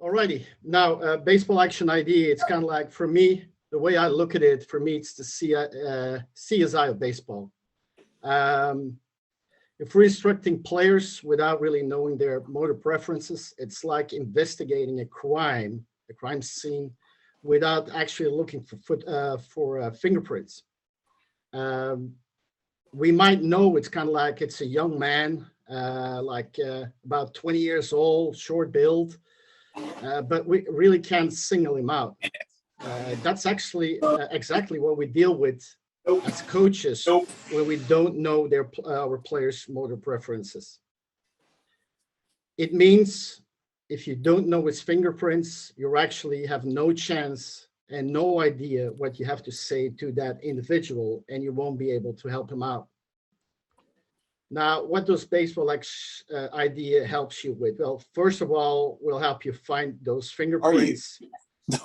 Alrighty. Now, baseball action ID, it's kind of like, for me, the way I look at it, for me, it's the CSI of baseball. Um, if we're instructing players without really knowing their motor preferences, it's like investigating a crime scene, without actually looking for fingerprints. Um, we might know it's kind of like it's a young man, about 20 years old, short build, but we really can't single him out. That's actually exactly what we deal with Nope. as coaches Nope. when we don't know our players' motor preferences. It means if you don't know his fingerprints, you actually have no chance and no idea what you have to say to that individual, and you won't be able to help him out. Now, what does baseball idea helps you with? Well, first of all, we'll help you find those fingerprints.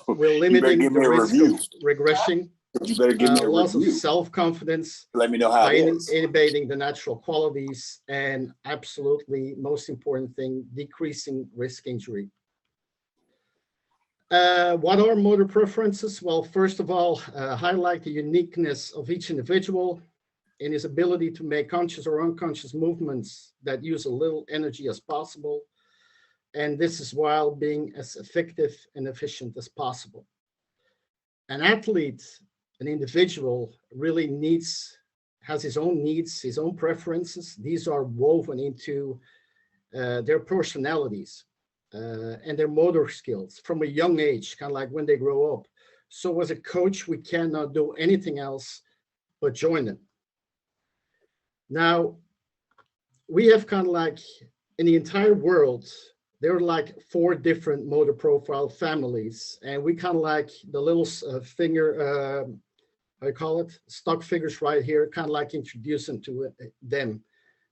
We're limiting the risk of regression, You better give me a loss of review. self-confidence Let me know how by it is. inhibiting the natural qualities, and absolutely most important thing, decreasing risk injury. What are motor preferences? Well, first of all, highlight the uniqueness of each individual in his ability to make conscious or unconscious movements that use a little energy as possible. And this is while being as effective and efficient as possible. An athlete, an individual, really has his own needs, his own preferences. These are woven into their personalities and their motor skills from a young age, kind of like when they grow up. So as a coach, we cannot do anything else but join them. Now, we have kind of like, in the entire world, there are like 4 different motor profile families, and we kind of like the little finger, I call it, stock figures right here, kind of like introduce them to them.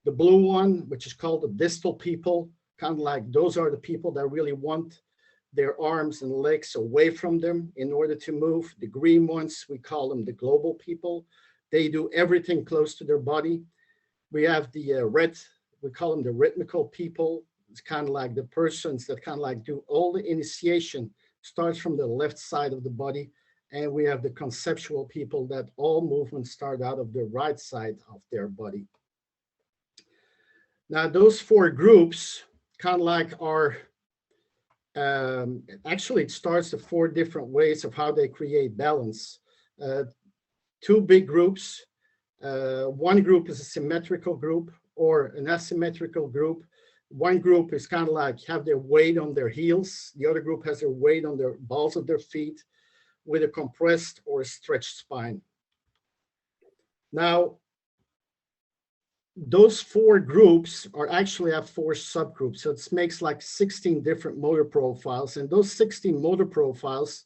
The blue one, which is called the distal people, kind of like those are the people that really want their arms and legs away from them in order to move. The green ones, we call them the global people. They do everything close to their body. We have the red, we call them the rhythmical people. It's kind of like the persons that kind of like do all the initiation, starts from the left side of the body. And we have the conceptual people that all movements start out of the right side of their body. Now, those 4 groups kind of like are, actually it starts the 4 different ways of how they create balance. 2 big groups. One group is a symmetrical group or an asymmetrical group. One group is kind of like have their weight on their heels. The other group has their weight on their balls of their feet with a compressed or stretched spine. Now, those 4 groups actually have 4 subgroups. So it makes like 16 different motor profiles. And those 16 motor profiles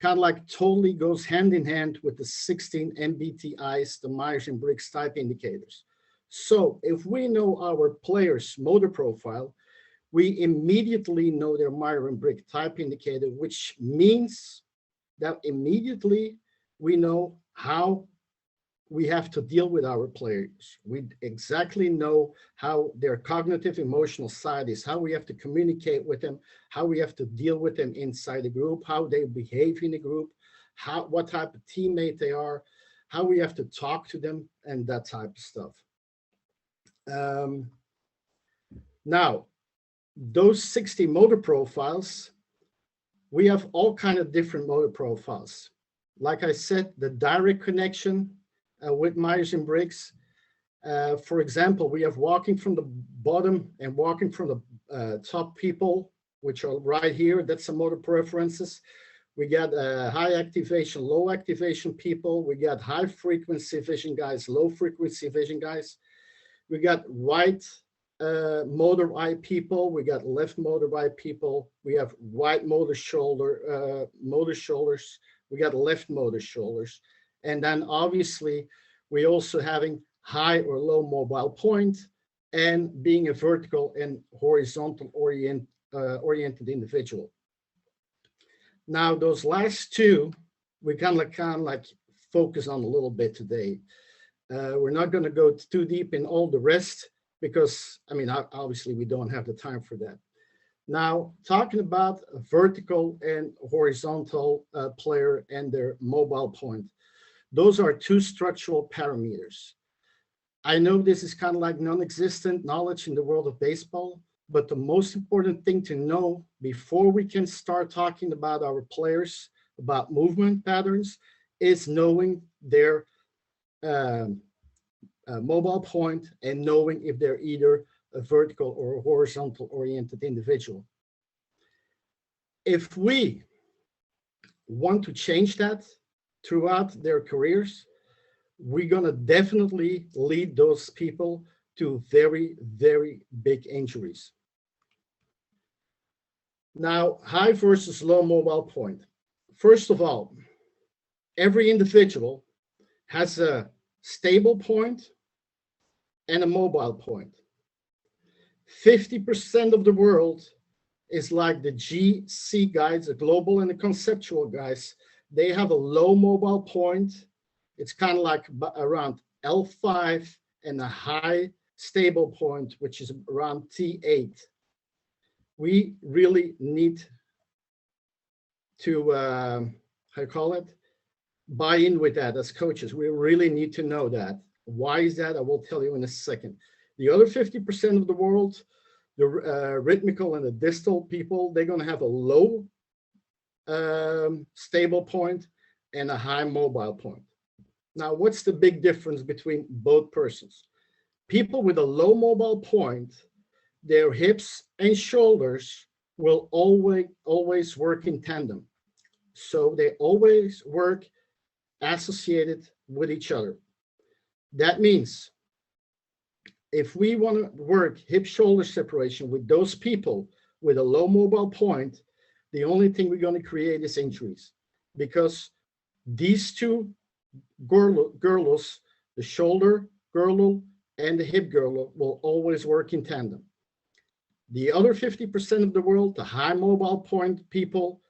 kind of like totally goes hand in hand with the 16 MBTIs, the Myers-Briggs type indicators. So if we know our player's motor profile, we immediately know their Myers-Briggs type indicator, which means that immediately we know how we have to deal with our players. We exactly know how their cognitive emotional side is, how we have to communicate with them, how we have to deal with them inside the group, how they behave in the group, what type of teammate they are, how we have to talk to them, and that type of stuff. Now, those 60 motor profiles, we have all kind of different motor profiles. Like I said, the direct connection with Myers-Briggs. For example, we have walking from the bottom and walking from the top people, which are right here. That's the motor preferences. We got high activation, low activation people. We got high frequency vision guys, low frequency vision guys. We got right motor eye people. We got left motor eye people. We have right motor shoulders. We got left motor shoulders. And then obviously, we also having high or low mobile point and being a vertical and horizontal oriented individual. Now, those last 2, we kind of like focus on a little bit today. We're not going to go too deep in all the rest because, I mean, obviously we don't have the time for that. Now, talking about a vertical and horizontal player and their mobile point, those are two structural parameters. I know this is kind of like non-existent knowledge in the world of baseball, but the most important thing to know before we can start talking about our players, about movement patterns, is knowing their um, mobile point and knowing if they're either a vertical or a horizontal oriented individual. If we want to change that throughout their careers, we're going to definitely lead those people to very, very big injuries. Now, high versus low mobile point. First of all, every individual has a stable point and a mobile point. 50% of the world is like the GC guys, the global and the conceptual guys. They have a low mobile point. It's kind of like around L5 and a high stable point, which is around T8. We really need to, how you call it, buy in with that as coaches. We really need to know that. Why is that? I will tell you in a second. The other 50% of the world, the rhythmical and the distal people, they're going to have a low stable point and a high mobile point. Now, what's the big difference between both persons? People with a low mobile point, their hips and shoulders will always work in tandem. So they always work associated with each other. That means if we want to work hip-shoulder separation with those people with a low mobile point, the only thing we're going to create is injuries, because these two girdles, the shoulder girdle and the hip girdle, will always work in tandem. The other 50% of the world, the high mobile point people,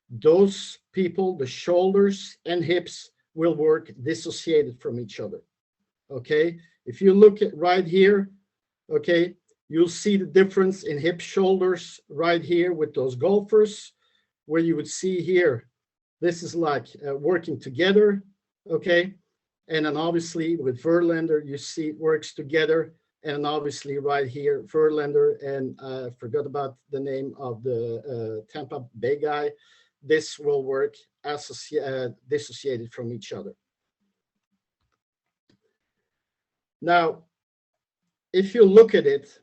those people, the shoulders and hips will work dissociated from each other. Okay, if you look at right here, okay, you'll see the difference in hip shoulders right here with those golfers, where you would see here, this is like working together, okay, and then obviously with Verlander, you see it works together, and obviously right here, Verlander, and I forgot about the name of the Tampa Bay guy, this will work dissociated from each other. Now, if you look at it,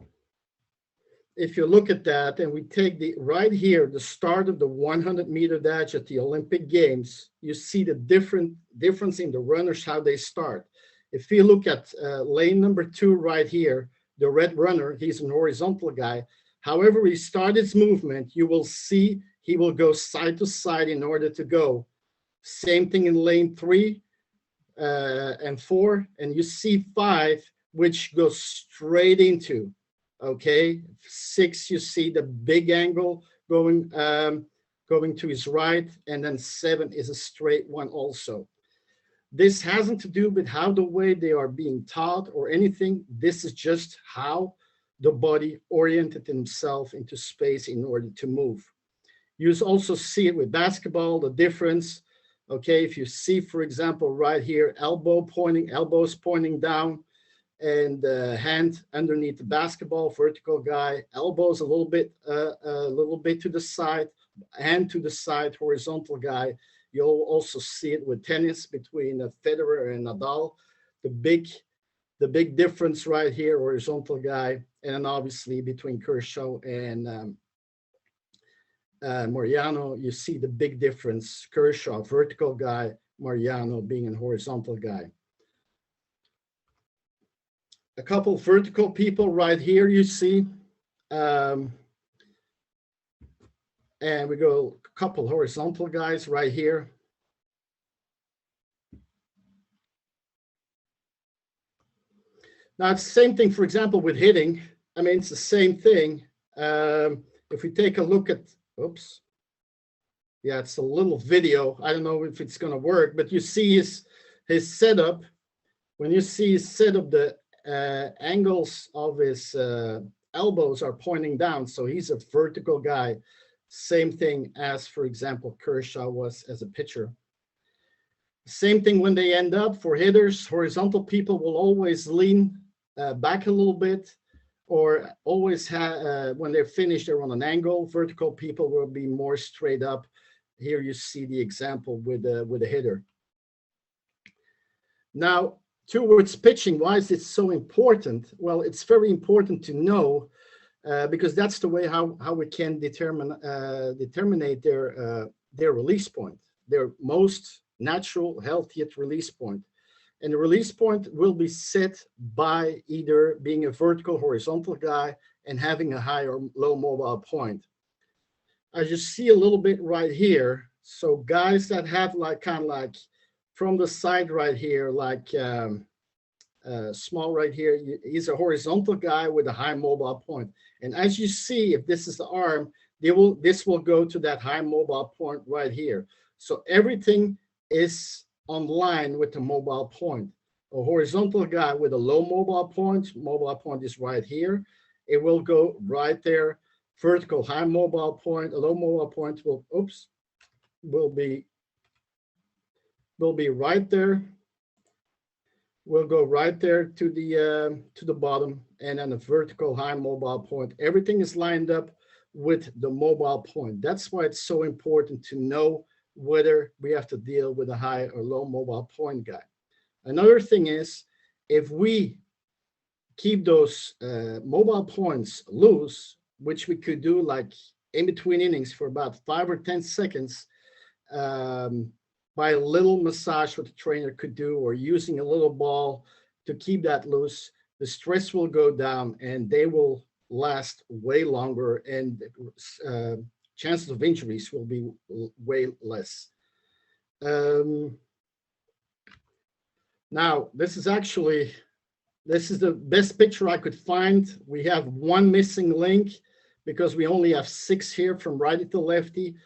if you look at that, and we take the right here, the start of the 100-meter dash at the Olympic Games, you see the difference in the runners, how they start. If you look at lane number 2 right here, the red runner, he's an horizontal guy. However he starts his movement, you will see he will go side to side in order to go. Same thing in lane 3 and 4, and you see 5, which goes straight into. Okay, 6, you see the big angle going to his right, and then 7 is a straight one also. This hasn't to do with how the way they are being taught or anything. This is just how the body oriented himself into space in order to move. You also see it with basketball, the difference. Okay, if you see, for example, right here, elbows pointing down, and hand underneath the basketball, vertical guy, elbows a little bit to the side, hand to the side, horizontal guy. You'll also see it with tennis between Federer and Nadal. The big difference right here, horizontal guy, and then obviously between Kershaw and Mariano, you see the big difference. Kershaw, vertical guy, Mariano being a horizontal guy. A couple vertical people right here, you see. And we go a couple horizontal guys right here. Now, it's the same thing, for example, with hitting. I mean, it's the same thing. If we take a look at, oops. Yeah, it's a little video. I don't know if it's going to work, but you see his setup. When you see his setup, the angles of his elbows are pointing down, so he's a vertical guy. Same thing as, for example, Kershaw was as a pitcher. Same thing when they end up. For hitters, horizontal people will always lean back a little bit, or always have, when they're finished, they're on an angle. Vertical people will be more straight up. Here you see the example with a hitter. Now, towards pitching, why is it so important? Well, it's very important to know because that's the way how we can determine their release point, their most natural, healthiest release point. And the release point will be set by either being a vertical, horizontal guy and having a high or low mobile point. As you see a little bit right here, so guys that have like kind of like from the side right here, like small right here, he's a horizontal guy with a high mobile point. And as you see, if this is the arm, this will go to that high mobile point right here. So everything is on line with the mobile point. A horizontal guy with a low mobile point is right here. It will go right there. Vertical high mobile point, a low mobile point will be right there. Will go right there to the bottom, and then a vertical high mobile point. Everything is lined up with the mobile point. That's why it's so important to know whether we have to deal with a high or low mobile point guy. Another thing is, if we keep those mobile points loose, which we could do like in between innings for about 5 or 10 seconds, by a little massage what the trainer could do, or using a little ball to keep that loose, the stress will go down and they will last way longer, and chances of injuries will be way less. Now, this is the best picture I could find. We have one missing link because we only have 6 here from righty to lefty.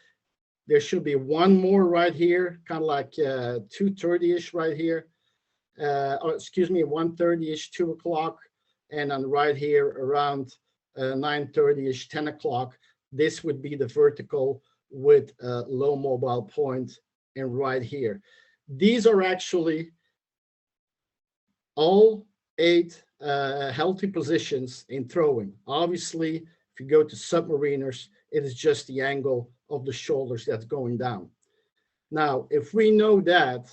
There should be one more right here, kind of like 2:30-ish right here. Or excuse me, 1:30-ish, 2 o'clock. And on right here around 9:30-ish, 10 o'clock. This would be the vertical with low mobile point, and right here. These are actually all 8 healthy positions in throwing. Obviously, if you go to submariners, it is just the angle of the shoulders that's going down. Now, if we know that,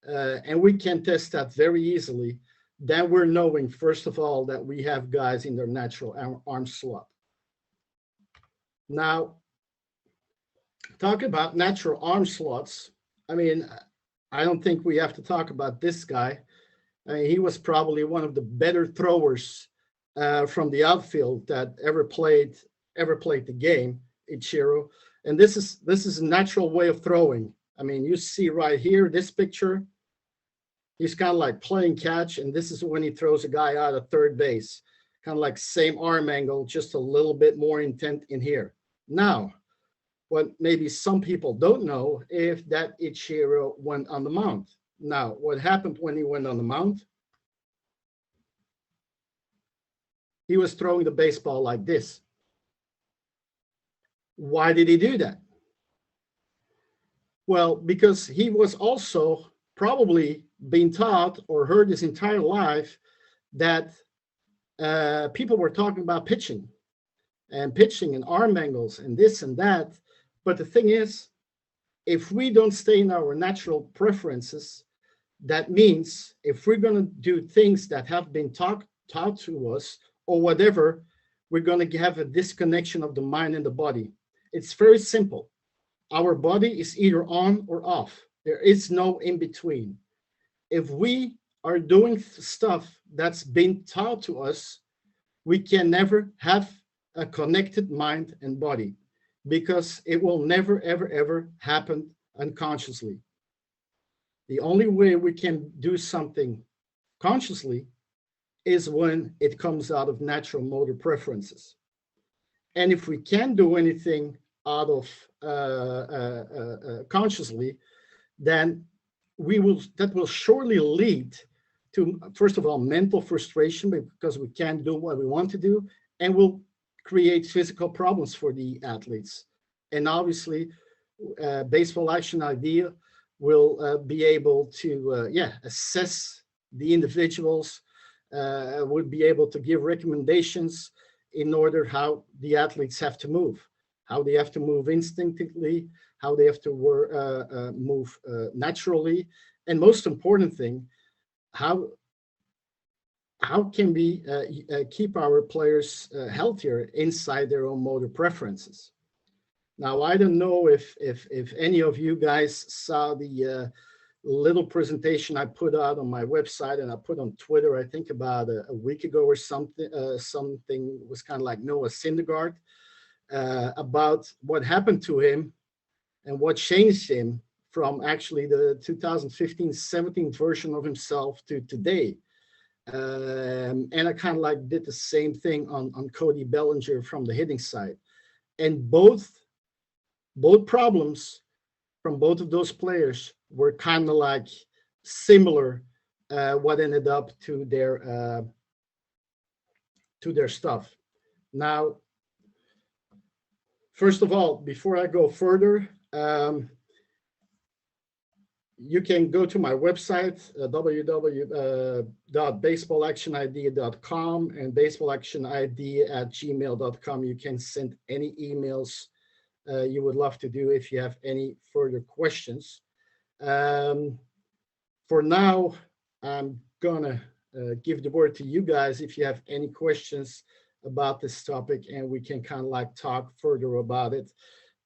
and we can test that very easily, then we're knowing, first of all, that we have guys in their natural arm slot. Now, talking about natural arm slots, I mean, I don't think we have to talk about this guy. I mean, he was probably one of the better throwers from the outfield that ever played the game, Ichiro. And this is a natural way of throwing. I mean, you see right here, this picture, he's kind of like playing catch, and this is when he throws a guy out of third base. Kind of like same arm angle, just a little bit more intent in here. Now, what maybe some people don't know, if that Ichiro went on the mound. Now, what happened when he went on the mound? He was throwing the baseball like this. Why did he do that? Well, because he was also probably being taught or heard his entire life that people were talking about pitching and arm angles and this and that. But the thing is, if we don't stay in our natural preferences, that means if we're going to do things that have been taught to us or whatever, we're going to have a disconnection of the mind and the body. It's very simple. Our body is either on or off. There is no in between. If we are doing stuff that's been taught to us, we can never have a connected mind and body, because it will never, ever, ever happen unconsciously. The only way we can do something consciously is when it comes out of natural motor preferences. And if we can't do anything out of consciously, then that will surely lead to, first of all, mental frustration because we can't do what we want to do, and will create physical problems for the athletes. And obviously, Baseball Action Idea will be able to assess the individuals, would be able to give recommendations in order how the athletes have to move, how they have to move instinctively, how they have to move naturally, and most important thing, how can we keep our players healthier inside their own motor preferences. Now, I don't know if any of you guys saw the little presentation I put out on my website and I put on Twitter, I think about a week ago or something. Something was kind of like Noah Syndergaard, about what happened to him and what changed him from actually the 2015-17 version of himself to today. And I kind of like did the same thing on Cody Bellinger from the hitting side. And both problems from both of those players were kind of like similar, what ended up to their stuff. Now, first of all, before I go further, you can go to my website, www.baseballactionidea.com and baseballactionidea@gmail.com. You can send any emails you would love to do if you have any further questions. For now, I'm gonna give the word to you guys if you have any questions about this topic, and we can kind of like talk further about it.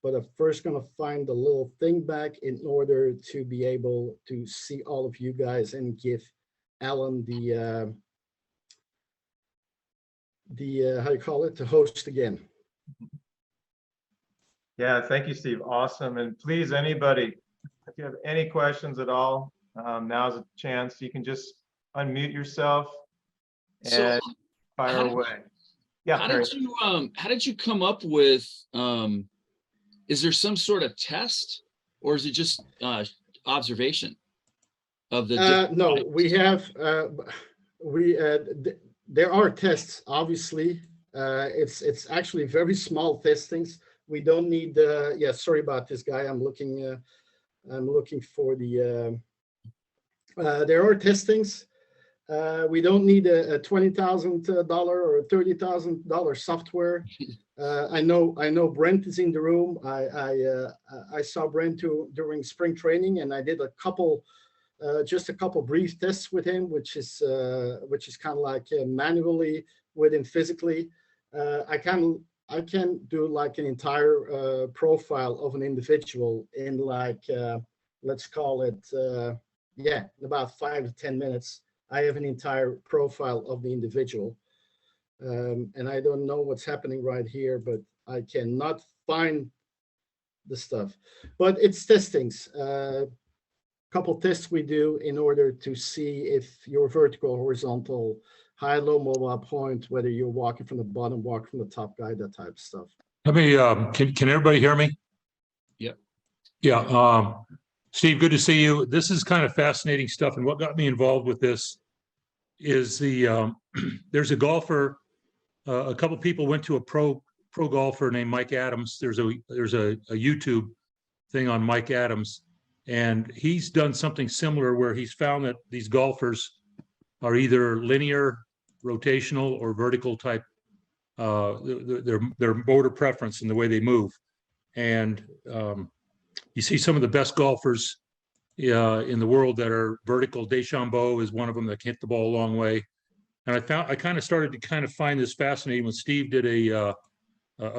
But I'm first gonna find the little thing back in order to be able to see all of you guys and give Alan the how you call it, the host again. Yeah, thank you, Steve. Awesome. And please, anybody, if you have any questions at all, now's a chance. You can just unmute yourself and fire away. Yeah. How did you come up with? Is there some sort of test, or is it just observation of the? No, we have there are tests. Obviously, it's actually very small testings. We don't need yeah, sorry about this, guy. I'm looking for the there are testings. We don't need a $20,000 or a $30,000 software. I know Brent is in the room. I saw Brent during spring training, and I did just a couple brief tests with him, which is kind of like manually with him physically. I can do like an entire profile of an individual in like, let's call it, in about 5 to 10 minutes. I have an entire profile of the individual. And I don't know what's happening right here, but I cannot find the stuff. But it's testings. Couple tests we do in order to see if your vertical, horizontal, high, low mobile point, whether you're walking from the bottom, walking from the top guy, that type of stuff. Let me, can everybody hear me? Yep. Yeah. Steve, good to see you. This is kind of fascinating stuff. And what got me involved with this is there's a golfer, a couple people went to a pro golfer named Mike Adams. There's a YouTube thing on Mike Adams, and he's done something similar where he's found that these golfers are either linear, rotational, or vertical type, their motor preference in the way they move. And you see some of the best golfers in the world that are vertical. DeChambeau is one of them that can hit the ball a long way. And I kind of started to kind of find this fascinating when Steve did a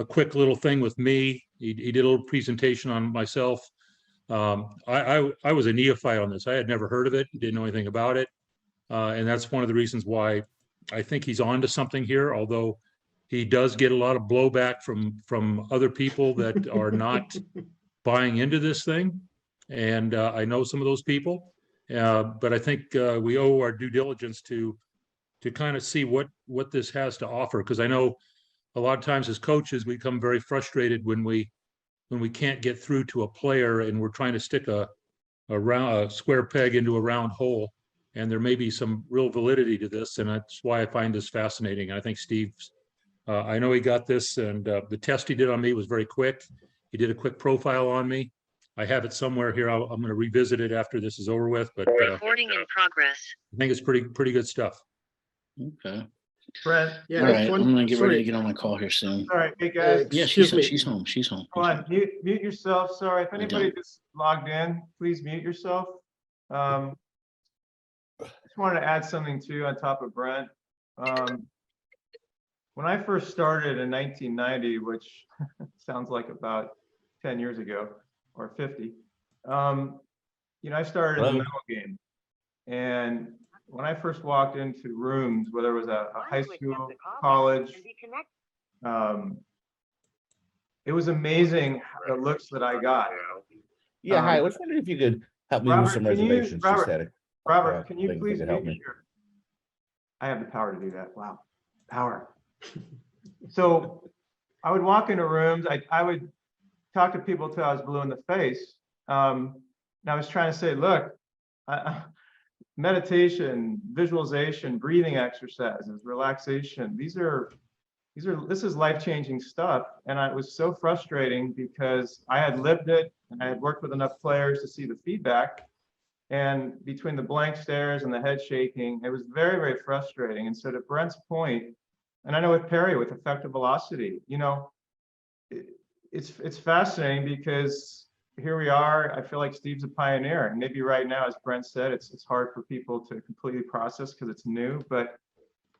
quick little thing with me. He did a little presentation on myself. I was a neophyte on this. I had never heard of it, didn't know anything about it. And that's one of the reasons why I think he's on to something here, although he does get a lot of blowback from other people that are not buying into this thing. And I know some of those people, but I think we owe our due diligence to kind of see what this has to offer. Because I know a lot of times as coaches, we become very frustrated when we can't get through to a player and we're trying to stick a square peg into a round hole. And there may be some real validity to this. And that's why I find this fascinating. And I think Steve's I know he got this, and the test he did on me was very quick. He did a quick profile on me. I have it somewhere here. I'm going to revisit it after this is over with, but Recording in progress. I think it's pretty good stuff. Okay. Brent, Yeah, All that's right. one- I'm gonna get ready to sorry. get on my call here soon. all right, hey guys, Yeah, Excuse me. she's home. She's home. go on, mute yourself. Sorry, if I anybody don't. just logged in, please mute yourself. Just wanted to add something too on top of Brent. When I first started in 1990, which sounds like about 10 years ago or 50, I started in the metal game. And when I first walked into rooms, whether it was a high school, college, it was amazing the looks that I got. Yeah, hi. I was wondering if you could help me with Robert, some can you- reservations. Robert, Just had a Robert, can you things that please could help mute me. your? I have the power to do that. Wow, power. So I would walk into rooms. I would talk to people till I was blue in the face. And I was trying to say, look, meditation, visualization, breathing exercises, relaxation. This is life-changing stuff. And it was so frustrating because I had lived it and I had worked with enough players to see the feedback. And between the blank stares and the head shaking, it was very, very frustrating. And so to Brent's point, and I know with Perry, with effective velocity, it's fascinating because here we are. I feel like Steve's a pioneer, and maybe right now, as Brent said, it's hard for people to completely process because it's new. But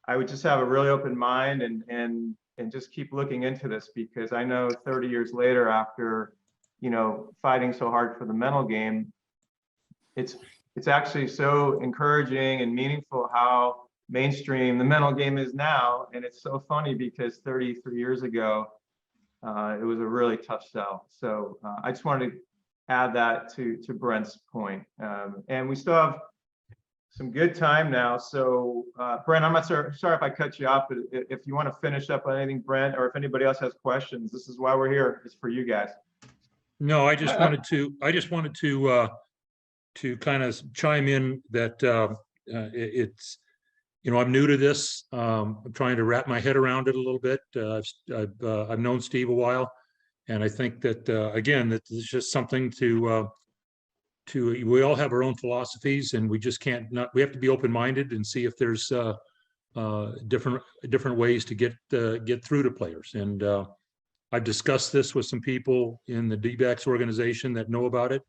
I would just have a really open mind and just keep looking into this, because I know 30 years later, after fighting so hard for the mental game, it's actually so encouraging and meaningful how mainstream the mental game is now. And it's so funny because 33 years ago, it was a really tough sell. So I just wanted to add that to Brent's point. And we still have some good time now. So Brent, I'm not sorry if I cut you off, but if you want to finish up on anything, Brent, or if anybody else has questions, this is why we're here. It's for you guys. No, I just wanted to kind of chime in that it's, I'm new to this. I'm trying to wrap my head around it a little bit. I've known Steve a while, and I think that again, that this is just something we all have our own philosophies, and we just we have to be open-minded and see if there's different ways to get through to players. And I've discussed this with some people in the D-backs organization that know about it,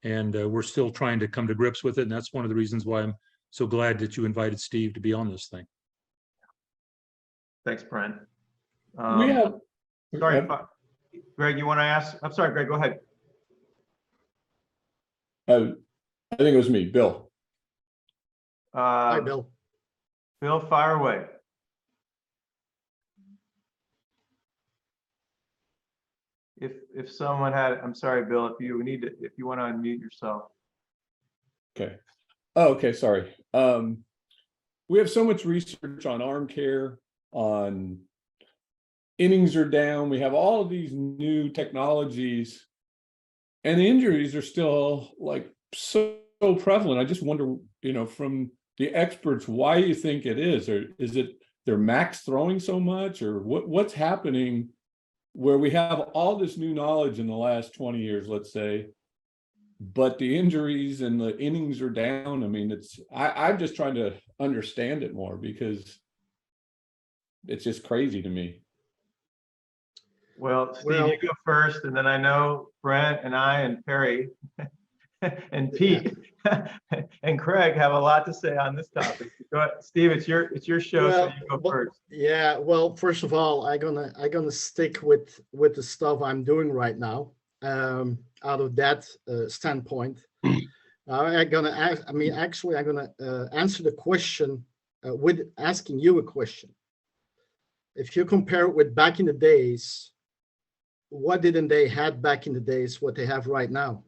and we're still trying to come to grips with it. And that's one of the reasons why I'm so glad that you invited Steve to be on this thing. Thanks, Brent. We have. Sorry, Greg, you want to ask? I'm sorry, Greg, go ahead. I think it was me, Bill. Hi, Bill. Bill, fire away. If someone had, I'm sorry, Bill, if you want to unmute yourself. Okay. Oh, okay. Sorry. We have so much research on arm care, on innings are down. We have all of these new technologies, and the injuries are still like so prevalent. I just wonder, from the experts, why you think it is, or is it they're max throwing so much, or what's happening where we have all this new knowledge in the last 20 years, let's say, but the injuries and the innings are down. I mean, I'm just trying to understand it more because it's just crazy to me. Well, Steve, you go first, and then I know Brent and I and Perry and Pete and Craig have a lot to say on this topic. Go ahead, Steve. It's your show, so you go first. Yeah. Well, first of all, I'm gonna stick with the stuff I'm doing right now. Out of that standpoint, I'm gonna answer the question with asking you a question. If you compare it with back in the days, what didn't they have back in the days what they have right now?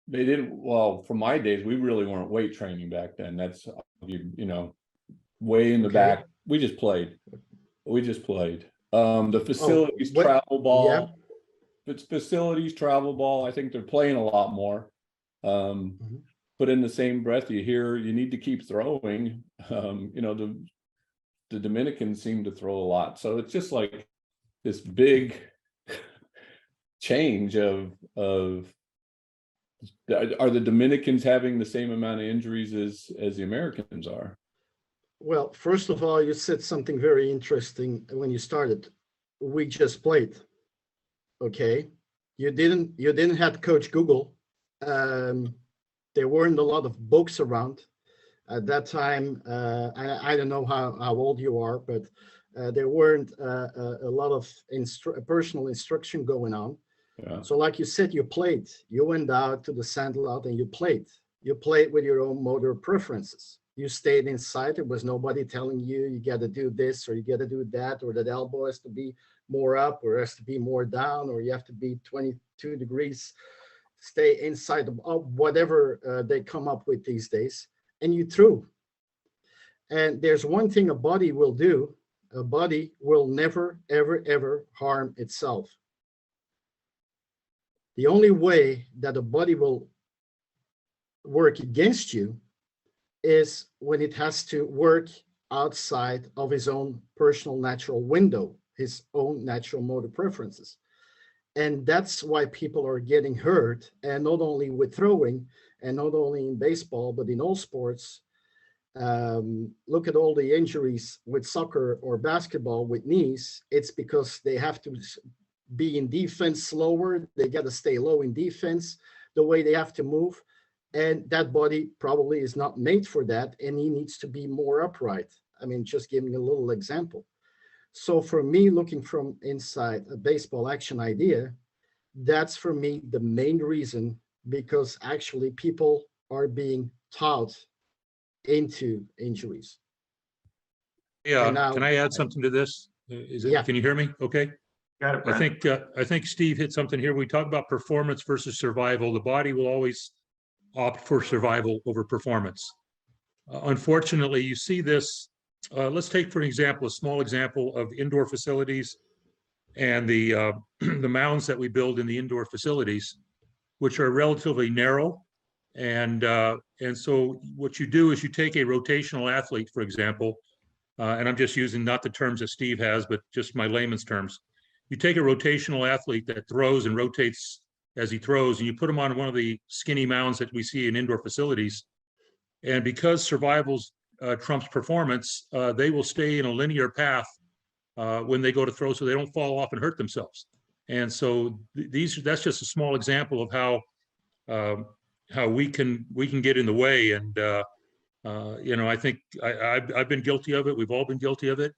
They didn't. Well, from my days, we really weren't weight training back then. That's, way in the back. We just played. The facilities, travel ball. Yeah. It's facilities, travel ball. I think they're playing a lot more. But in the same breath, you hear you need to keep throwing. The the Dominicans seem to throw a lot. So it's just like this big change of are the Dominicans having the same amount of injuries as the Americans are? Well, first of all, you said something very interesting when you started. We just played. Okay. You didn't have Coach Google. There weren't a lot of books around at that time. I don't know how old you are, but there weren't a lot of personal instruction going on. Yeah. So like you said, you played. You went out to the sandlot and you played. You played with your own motor preferences. You stayed inside. There was nobody telling you, you got to do this or you got to do that, or that elbow has to be more up or has to be more down, or you have to be 22 degrees. Stay inside of whatever they come up with these days. And you threw. And there's one thing a body will do. A body will never, ever, ever harm itself. The only way that a body will work against you is when it has to work outside of his own personal natural window, his own natural motor preferences. And that's why people are getting hurt, and not only with throwing, and not only in baseball, but in all sports. Look at all the injuries with soccer or basketball with knees. It's because they have to be in defense slower. They got to stay low in defense, the way they have to move. And that body probably is not made for that. And he needs to be more upright. I mean, just giving a little example. So for me, looking from inside a baseball action idea, that's for me the main reason, because actually people are being taught into injuries. Yeah, now, can I add something to this? Yeah. Can you hear me? Okay. Got it, Brent. I think Steve hit something here. We talk about performance versus survival. The body will always opt for survival over performance. Unfortunately, you see this. Let's take, for example, a small example of indoor facilities and the the mounds that we build in the indoor facilities, which are relatively narrow. And so what you do is you take a rotational athlete, for example, and I'm just using not the terms that Steve has, but just my layman's terms. You take a rotational athlete that throws and rotates as he throws, and you put him on one of the skinny mounds that we see in indoor facilities. And because survival trumps performance, they will stay in a linear path when they go to throw, so they don't fall off and hurt themselves. And so that's just a small example of how we can get in the way. And I think I've been guilty of it. We've all been guilty of it.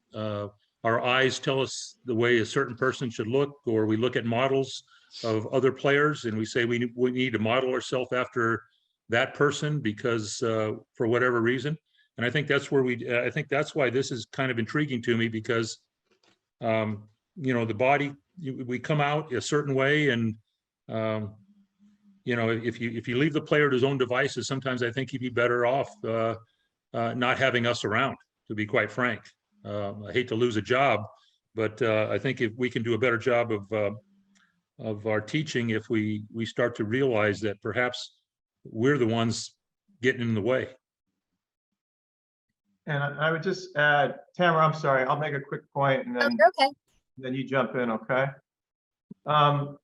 Our eyes tell us the way a certain person should look, or we look at models of other players and we say we need to model ourselves after that person because for whatever reason. And I think that's where I think that's why this is kind of intriguing to me, because the body, we come out a certain way, and if you leave the player to his own devices, sometimes I think he'd be better off not having us around, to be quite frank. I hate to lose a job, but I think if we can do a better job of our teaching, if we start to realize that perhaps we're the ones getting in the way. And I would just add, Tamara, I'm sorry, I'll make a quick point and then, Okay. then you jump in, okay? Funny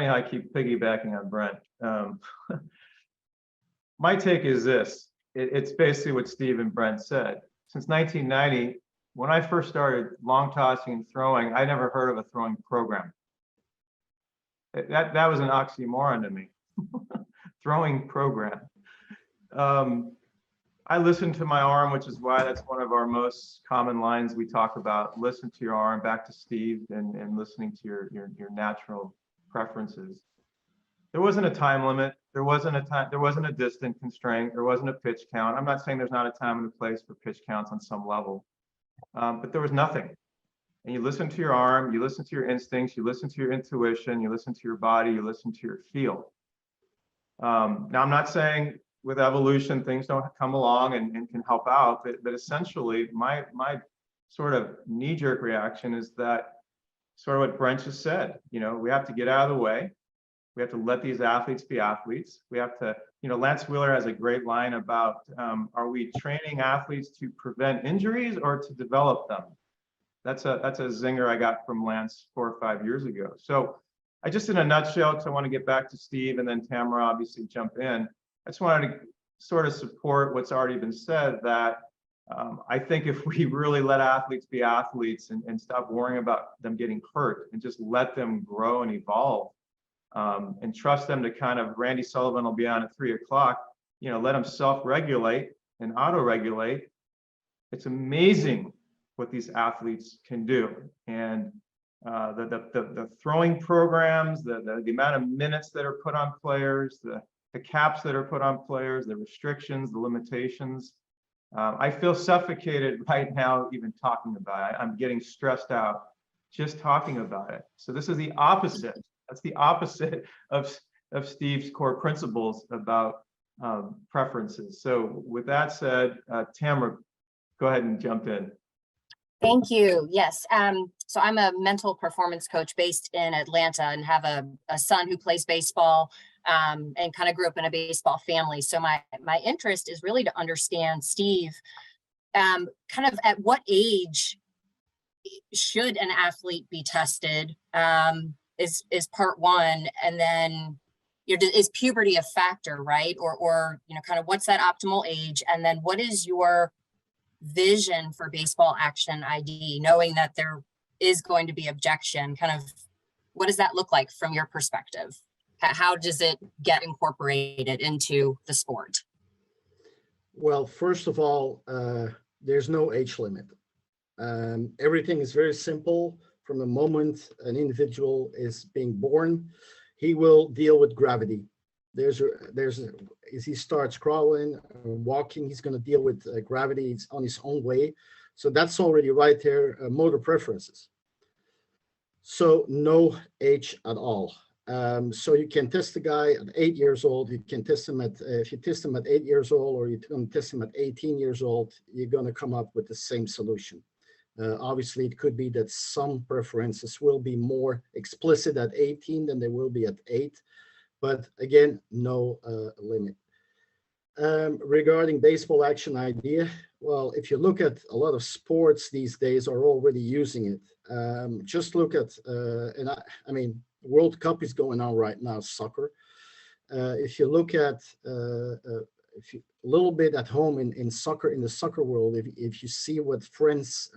how I keep piggybacking on Brent. My take is this. It's basically what Steve and Brent said. Since 1990, when I first started long tossing and throwing, I never heard of a throwing program. That was an oxymoron to me. Throwing program. I listen to my arm, which is why that's one of our most common lines we talk about. Listen to your arm, back to Steve, and listening to your natural preferences. There wasn't a time limit. There wasn't a distance constraint. There wasn't a pitch count. I'm not saying there's not a time and a place for pitch counts on some level, but there was nothing. And you listen to your arm, you listen to your instincts, you listen to your intuition, you listen to your body, you listen to your feel. Now, I'm not saying with evolution things don't come along and can help out, but essentially my sort of knee-jerk reaction is that sort of what Brent just said. We have to get out of the way. We have to let these athletes be athletes. We have to, Lance Wheeler has a great line about, are we training athletes to prevent injuries or to develop them? That's a zinger I got from Lance 4 or 5 years ago. So I just, in a nutshell, because I want to get back to Steve and then Tamara obviously jump in. I just wanted to sort of support what's already been said, that I think if we really let athletes be athletes and stop worrying about them getting hurt and just let them grow and evolve, and trust them to kind of, Randy Sullivan will be on at 3 o'clock, let them self-regulate and auto-regulate. It's amazing what these athletes can do. And the throwing programs, the amount of minutes that are put on players, the caps that are put on players, the restrictions, the limitations. I feel suffocated right now even talking about it. I'm getting stressed out just talking about it. So this is the opposite. That's the opposite of Steve's core principles about preferences. So with that said, Tamara, go ahead and jump in. Thank you. Yes. So I'm a mental performance coach based in Atlanta and have a son who plays baseball, and kind of grew up in a baseball family. So my interest is really to understand, Steve, kind of at what age should an athlete be tested, is part one. And then is puberty a factor, right? Or kind of what's that optimal age? And then what is your vision for baseball action ID, knowing that there is going to be objection? Kind of what does that look like from your perspective? How does it get incorporated into the sport? Well, first of all, there's no age limit. Everything is very simple. From the moment an individual is being born, he will deal with gravity. As he starts crawling, walking, he's going to deal with gravity on his own way. So that's already right there, motor preferences. So no age at all. So you can test the guy at 8 years old. You can test him if you test him at 8 years old, or you can test him at 18 years old, you're going to come up with the same solution. Obviously, it could be that some preferences will be more explicit at 18 than they will be at 8. But again, no limit. Regarding baseball action idea, well, if you look at a lot of sports these days are already using it. Just look at, I mean, World Cup is going on right now, soccer. If you look at, if you, a little bit at home in soccer, in the soccer world, if you see what France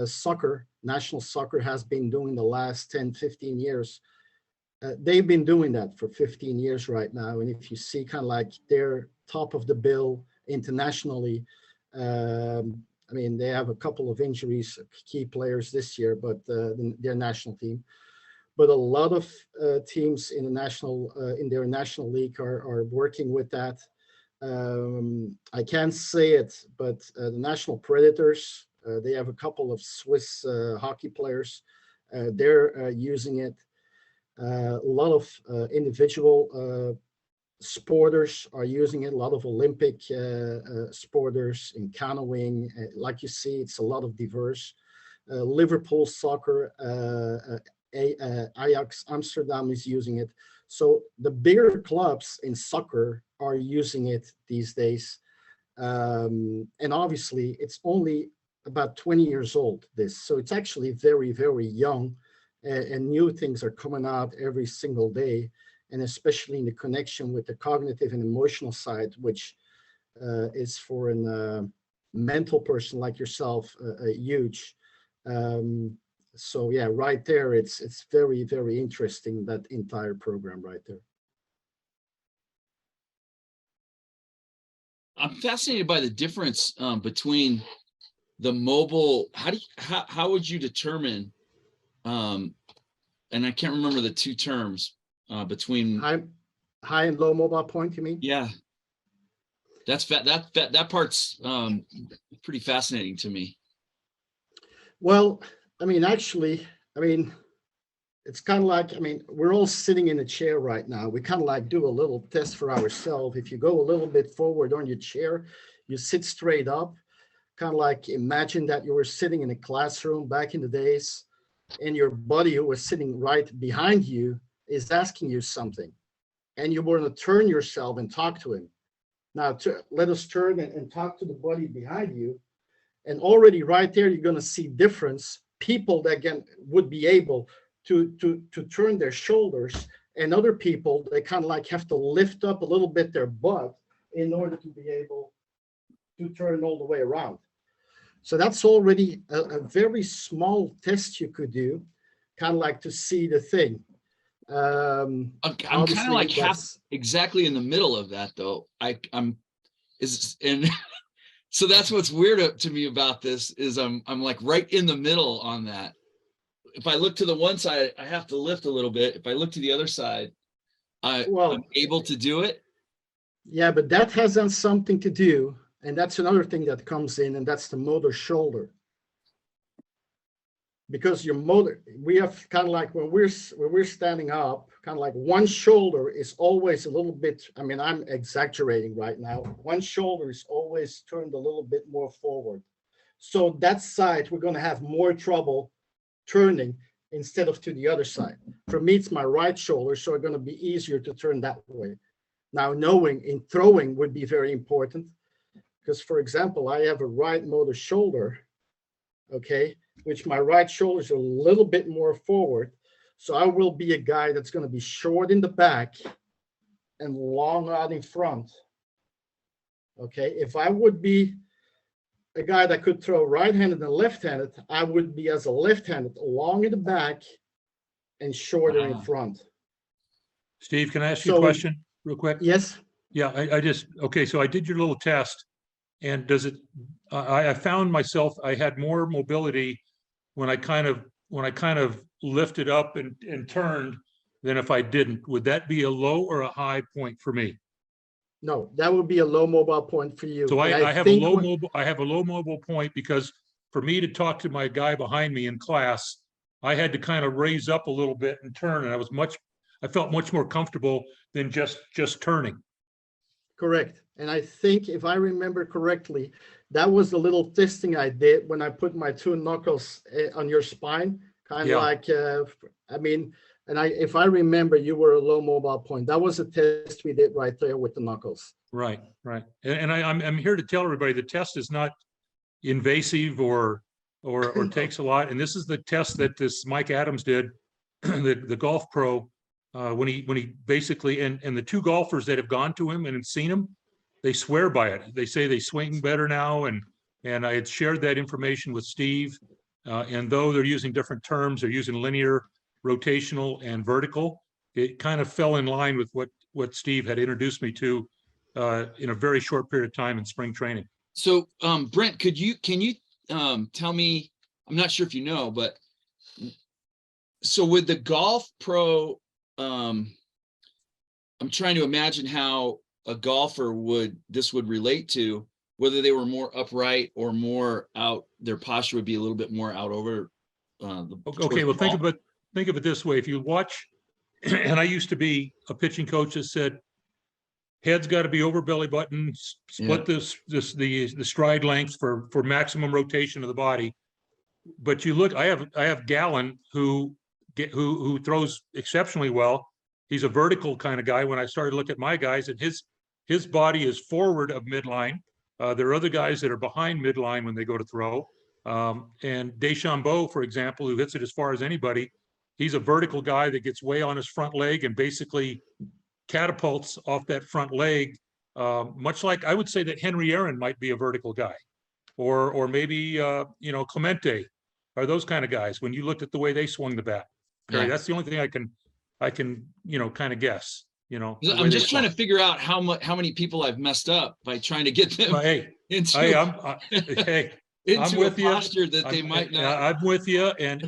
soccer, national soccer has been doing the last 10, 15 years, they've been doing that for 15 years right now. And if you see kind of like they're top of the bill internationally, I mean, they have a couple of injuries, key players this year, but their national team. But a lot of teams in their national league are working with that. I can't say it, but the National Predators, they have a couple of Swiss hockey players. They're using it. A lot of individual sporters are using it. A lot of Olympic sporters in canoeing. Like you see, it's a lot of diverse. Liverpool soccer, Ajax Amsterdam is using it. So the bigger clubs in soccer are using it these days. And obviously, it's only about 20 years old, so it's actually very, very young. And new things are coming out every single day, and especially in the connection with the cognitive and emotional side, which is for a mental person like yourself huge. So yeah, right there, it's very, very interesting, that entire program right there. I'm fascinated by the difference between the mobile. How would you determine? And I can't remember the two terms between high and low mobile point, you mean? Yeah, that part's pretty fascinating to me. Well, I mean, actually, I mean, it's kind of like, I mean, we're all sitting in a chair right now. We kind of like do a little test for ourselves. If you go a little bit forward on your chair, you sit straight up, kind of like imagine that you were sitting in a classroom back in the days, and your buddy who was sitting right behind you is asking you something and you want to turn yourself and talk to him. Now, let us turn and talk to the buddy behind you. And already right there, you're going to see difference. People that would be able to turn their shoulders, and other people, they kind of like have to lift up a little bit their butt in order to be able to turn all the way around. So that's already a very small test you could do, kind of like to see the thing. I'm kind of like exactly in the middle of that though. So that's what's weird to me about this is I'm like right in the middle on that. If I look to the one side, I have to lift a little bit. If I look to the other side, I'm able to do it. Yeah, but that has done something to do, and that's another thing that comes in, and that's the motor shoulder. Because your motor, we have kind of like when we're standing up, kind of like one shoulder is always a little bit, I mean, I'm exaggerating right now. One shoulder is always turned a little bit more forward. So that side, we're going to have more trouble turning instead of to the other side. For me, it's my right shoulder, so it's going to be easier to turn that way. Now, knowing in throwing would be very important because, for example, I have a right motor shoulder, okay, which my right shoulder is a little bit more forward. So I will be a guy that's going to be short in the back and long out in front. Okay, if I would be a guy that could throw right-handed and left-handed, I would be as a left-handed, long in the back and shorter in front. Steve, can I ask you a question real quick? Yes. Yeah, okay, so I did your little test, and does it, I found myself, I had more mobility when I kind of lifted up and turned than if I didn't. Would that be a low or a high point for me? No, that would be a low mobile point for you. So I have a low mobile point because for me to talk to my guy behind me in class, I had to kind of raise up a little bit and turn, and I felt much more comfortable than just turning. Correct. And I think if I remember correctly, that was the little testing I did when I put my two knuckles on your spine, kind of like, I mean, and if I remember, you were a low mobile point. That was a test we did right there with the knuckles. Right. And I'm here to tell everybody the test is not invasive or takes a lot. And this is the test that this Mike Adams did, the golf pro, when he basically, and the two golfers that have gone to him and have seen him, they swear by it. They say they swing better now. And I had shared that information with Steve. And though they're using different terms, they're using linear, rotational, and vertical. It kind of fell in line with what Steve had introduced me to in a very short period of time in spring training. So Brent, can you tell me, I'm not sure if you know, but so with the golf pro, I'm trying to imagine how a golfer this would relate to, whether they were more upright or more out, their posture would be a little bit more out over okay, well, think of it this way. If you watch, and I used to be a pitching coach that said, head's got to be over belly button, split the stride length for maximum rotation of the body. But you look, I have Gallon who throws exceptionally well. He's a vertical kind of guy. When I started to look at my guys, and his body is forward of midline. There are other guys that are behind midline when they go to throw. And Deschambeau, for example, who hits it as far as anybody, he's a vertical guy that gets way on his front leg and basically catapults off that front leg, much like I would say that Henry Aaron might be a vertical guy, or maybe Clemente, are those kind of guys when you looked at the way they swung the bat. Perry, that's the only thing I can kind of guess. I'm just trying to figure out how many people I've messed up by trying to get them into I'm with a posture that they might not. I'm with you, and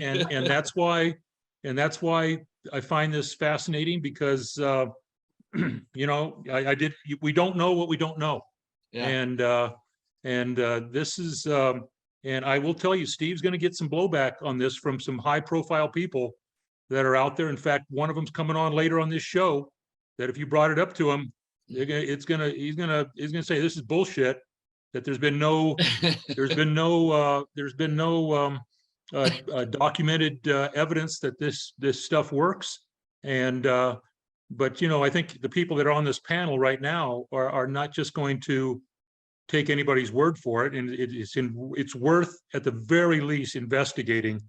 that's why I find this fascinating because we don't know what we don't know, and this is and I will tell you, Steve's going to get some blowback on this from some high-profile people that are out there. In fact, one of them's coming on later on this show. That if you brought it up to him, he's gonna say this is bullshit. That there's been no documented evidence that this stuff works. And, but, I think the people that are on this panel right now are not just going to take anybody's word for it. And it's worth, at the very least, investigating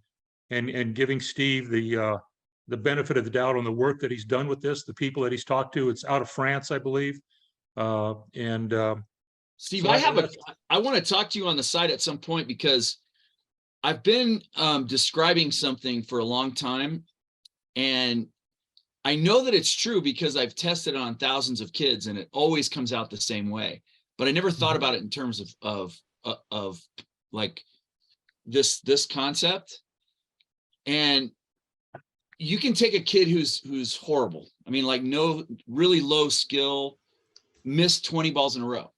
and giving Steve the benefit of the doubt on the work that he's done with this, the people that he's talked to. It's out of France, I believe. Steve, So I want to talk to you on the side at some point, because I've been describing something for a long time, and I know that it's true because I've tested it on thousands of kids and it always comes out the same way. But I never thought about it in terms of like this concept. And you can take a kid who's horrible. I mean, like no really low skill, missed 20 balls in a row.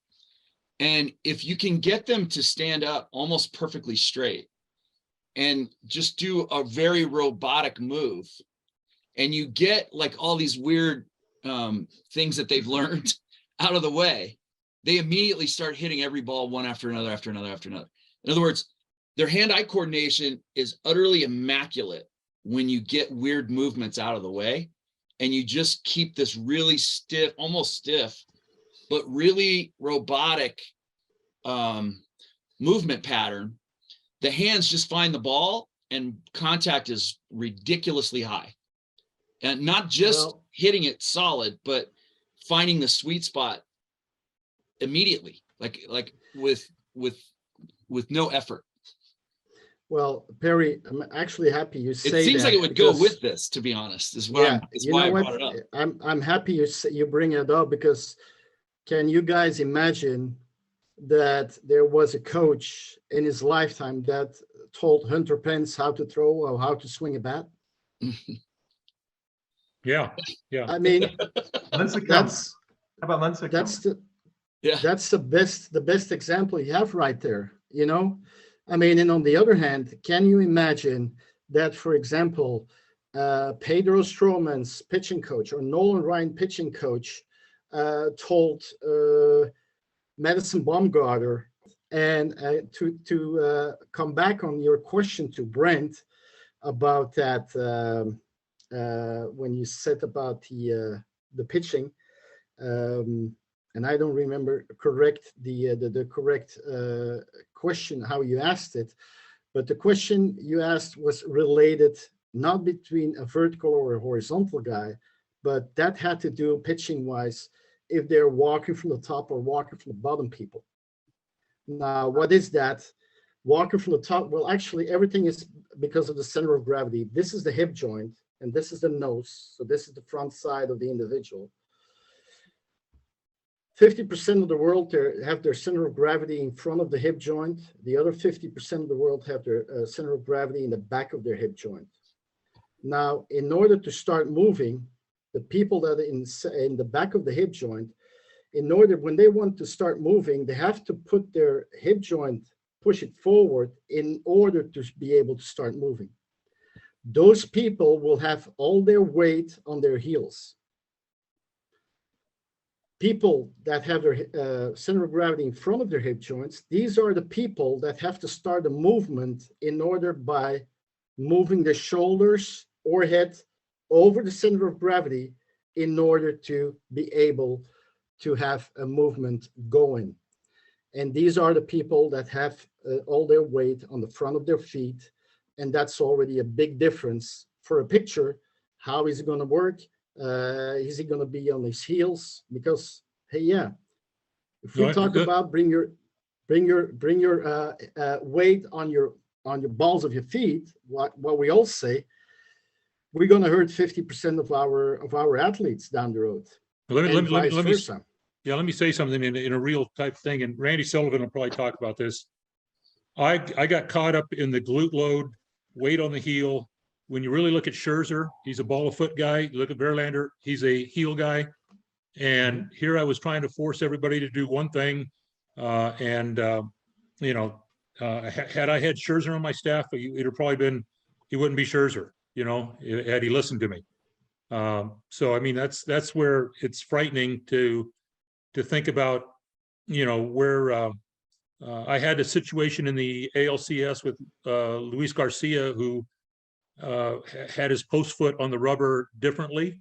And if you can get them to stand up almost perfectly straight and just do a very robotic move, and you get like all these weird things that they've learned out of the way, they immediately start hitting every ball one after another, after another, after another. In other words, their hand-eye coordination is utterly immaculate when you get weird movements out of the way, and you just keep this really stiff, almost stiff, but really robotic movement pattern. The hands just find the ball and contact is ridiculously high. And not just hitting it solid, but finding the sweet spot immediately, like with no effort. Well, Perry, I'm actually happy you say that. It seems like it would go with this, to be honest, is why I brought it up. I'm happy you bring it up, because can you guys imagine that there was a coach in his lifetime that told Hunter Pence how to throw or how to swing a bat? Yeah. I mean, that's how about Lincecum? That's the best example you have right there. I mean, and on the other hand, can you imagine that, for example, Pedro Stroman's pitching coach or Nolan Ryan pitching coach told Madison Bumgarner, and to come back on your question to Brent about that, when you said about the pitching, and I don't remember the correct question how you asked it, but the question you asked was related not between a vertical or a horizontal guy, but that had to do pitching wise if they're walking from the top or walking from the bottom people. Now, what is that? Walking from the top, well, actually everything is because of the center of gravity. This is the hip joint and this is the nose. So this is the front side of the individual. 50% of the world have their center of gravity in front of the hip joint. The other 50% of the world have their center of gravity in the back of their hip joint. Now, in order to start moving, the people that are in the back of the hip joint, when they want to start moving, they have to put their hip joint, push it forward in order to be able to start moving. Those people will have all their weight on their heels. People that have their center of gravity in front of their hip joints, these are the people that have to start a movement in order by moving the shoulders or head over the center of gravity in order to be able to have a movement going. And these are the people that have all their weight on the front of their feet. And that's already a big difference for a pitcher. How is it going to work? Is he going to be on his heels? Because, hey, yeah, if we talk about bring your weight on your balls of your feet, what we all say, we're going to hurt 50% of our athletes down the road. Let me say something in a real type thing, and Randy Sullivan will probably talk about this. I got caught up in the glute load, weight on the heel. When you really look at Scherzer, he's a ball of foot guy. You look at Verlander, he's a heel guy. And here I was trying to force everybody to do one thing. Had I had Scherzer on my staff, it'd have probably been, he wouldn't be Scherzer, had he listened to me. So, I mean, that's where it's frightening to think about, where I had a situation in the ALCS with Luis Garcia, who had his post foot on the rubber differently,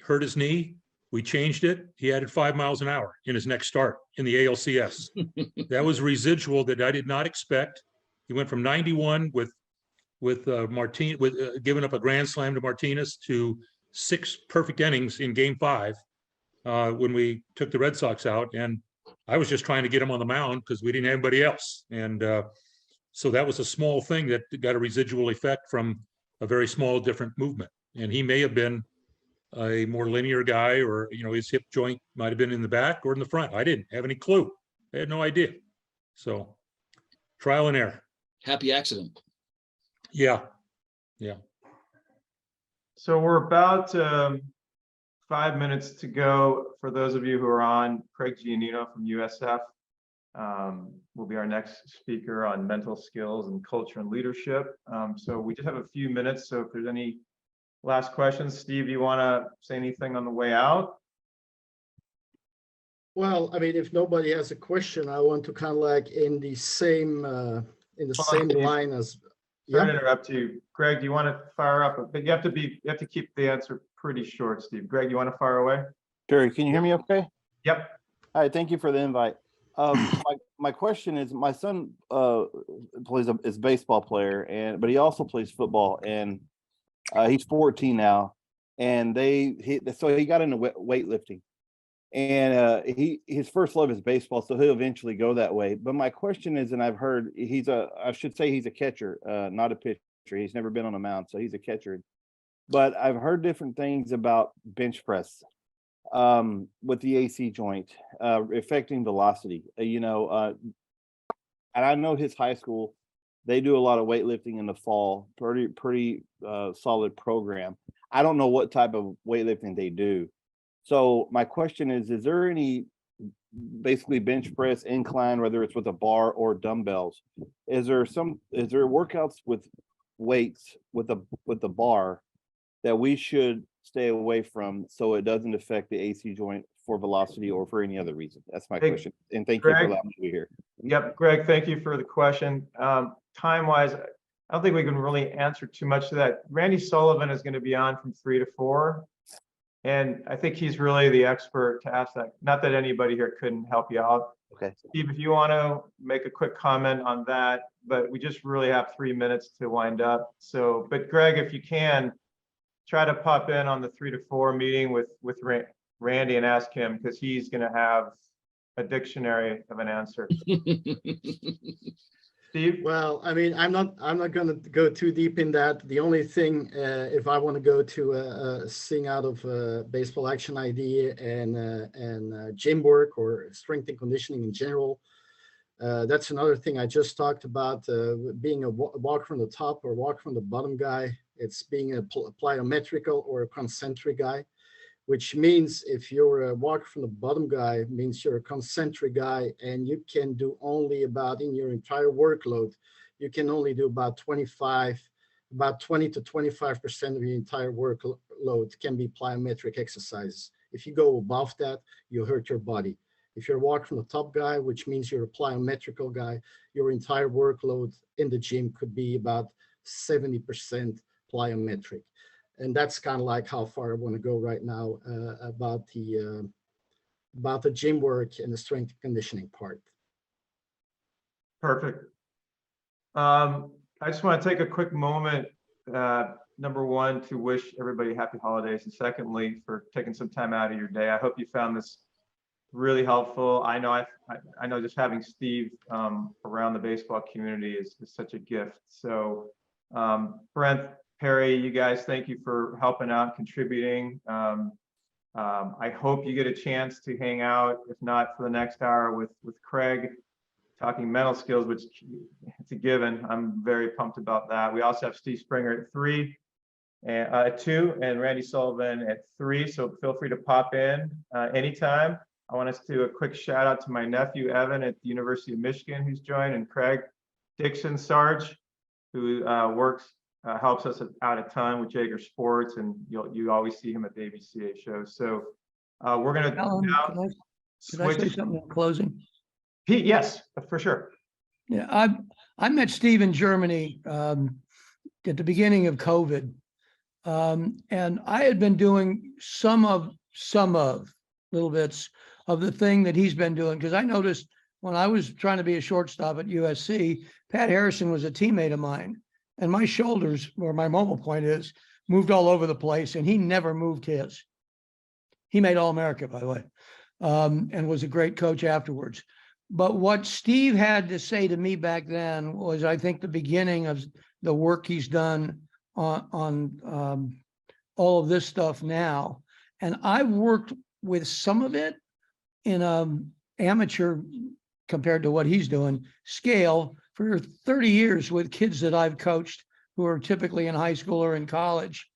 hurt his knee. We changed it. He added 5 miles an hour in his next start in the ALCS. That was residual that I did not expect. He went from 91 with giving up a grand slam to Martinez to 6 perfect innings in Game 5 when we took the Red Sox out. And I was just trying to get him on the mound because we didn't have anybody else. And so that was a small thing that got a residual effect from a very small different movement. And he may have been a more linear guy, or his hip joint might have been in the back or in the front. I didn't have any clue. I had no idea. So trial and error. Happy accident. Yeah. So we're about 5 minutes to go. For those of you who are on, Craig Giannino from USF will be our next speaker on mental skills and culture and leadership. So we just have a few minutes. So if there's any last questions, Steve, you want to say anything on the way out? Well, I mean, if nobody has a question, I want to kind of like in the same line as. Sorry to interrupt you, Greg. Do you want to fire up? But you have to keep the answer pretty short, Steve. Greg, you want to fire away? Sure. Can you hear me okay? Yep. All right. Thank you for the invite. My question is, my son is a baseball player, but he also plays football, and he's 14 now, and so he got into weightlifting, and his first love is baseball, so he'll eventually go that way. But my question is, and I've heard he's a catcher, not a pitcher. He's never been on a mound, so he's a catcher. But I've heard different things about bench press with the AC joint affecting velocity. And I know his high school, they do a lot of weightlifting in the fall, pretty solid program. I don't know what type of weightlifting they do. So my question is there any basically bench press incline, whether it's with a bar or dumbbells? Is there workouts with weights with the bar that we should stay away from so it doesn't affect the AC joint for velocity or for any other reason? That's my question. And thank you for allowing me to be here. Yep, Greg, thank you for the question. Time-wise, I don't think we can really answer too much to that. Randy Sullivan is going to be on from 3 to 4. And I think he's really the expert to ask that. Not that anybody here couldn't help you out. Okay. Steve, if you want to make a quick comment on that, but we just really have 3 minutes to wind up. So, but Greg, if you can, try to pop in on the 3 to 4 meeting with Randy and ask him, because he's going to have a dictionary of an answer. Steve? Well, I mean, I'm not going to go too deep in that. The only thing, if I want to go to sing out of baseball action ID and gym work or strength and conditioning in general, that's another thing I just talked about, being a walk from the top or walk from the bottom guy. It's being a plyometrical or a concentric guy, which means if you're a walk from the bottom guy, means you're a concentric guy, and you can do only about, in your entire workload, you can only do about 20 to 25% of your entire workload can be plyometric exercises. If you go above that, you hurt your body. If you're a walk from the top guy, which means you're a plyometrical guy, your entire workload in the gym could be about 70% plyometric. And that's kind of like how far I want to go right now about the gym work and the strength and conditioning part. Perfect. I just want to take a quick moment, number one, to wish everybody happy holidays, and secondly, for taking some time out of your day. I hope you found this really helpful. I know just having Steve around the baseball community is such a gift. So Brent, Perry, you guys, thank you for helping out, contributing. I hope you get a chance to hang out, if not for the next hour, with Craig, talking mental skills, which it's a given. I'm very pumped about that. We also have Steve Springer at 3, and at 2, and Randy Sullivan at 3. So feel free to pop in anytime. I want us to do a quick shout out to my nephew Evan at the University of Michigan, who's joined, and Craig Dixon Sarge, who helps us out a ton with Jaeger Sports, and you always see him at the ABCA shows. So we're going to now Could I say something in closing? Pete, yes, for sure. Yeah, I met Steve in Germany at the beginning of COVID. And I had been doing some of little bits of the thing that he's been doing, because I noticed when I was trying to be a shortstop at USC, Pat Harrison was a teammate of mine, and my shoulders, where my mobile point is, moved all over the place, and he never moved his. He made All-America, by the way, and was a great coach afterwards. But what Steve had to say to me back then was, I think, the beginning of the work he's done on all of this stuff now. And I've worked with some of it in amateur, compared to what he's doing, scale for 30 years with kids that I've coached who are typically in high school or in college.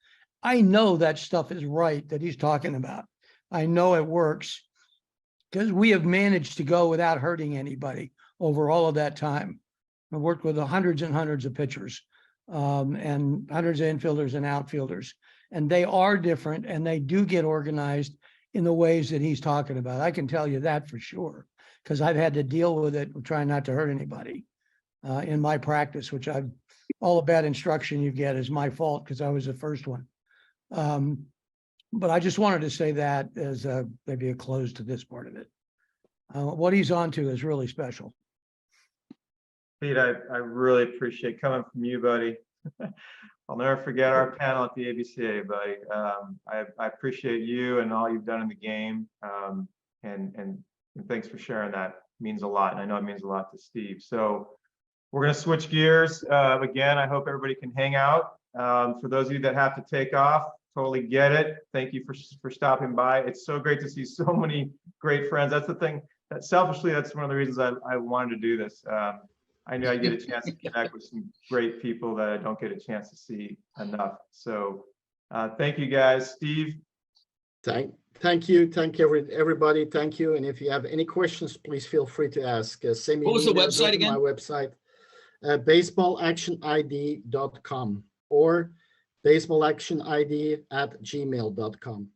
I know that stuff is right that he's talking about. I know it works because we have managed to go without hurting anybody over all of that time. I've worked with hundreds and hundreds of pitchers and hundreds of infielders and outfielders, and they are different, and they do get organized in the ways that he's talking about. I can tell you that for sure, because I've had to deal with it, trying not to hurt anybody in my practice, which all the bad instruction you get is my fault because I was the first one. But I just wanted to say that as maybe a close to this part of it. What he's on to is really special. Pete, I really appreciate coming from you, buddy. I'll never forget our panel at the ABCA, buddy. I appreciate you and all you've done in the game. And thanks for sharing that. It means a lot. And I know it means a lot to Steve. So we're going to switch gears. Again, I hope everybody can hang out. For those of you that have to take off, totally get it. Thank you for stopping by. It's so great to see so many great friends. That's the thing that selfishly, that's one of the reasons I wanted to do this. I know I get a chance to connect with some great people that I don't get a chance to see enough. So thank you guys. Steve. Thank you. Thank everybody. Thank you. And if you have any questions, please feel free to ask. Send me What was the website again? My website, baseballactionid.com or baseballactionid@gmail.com.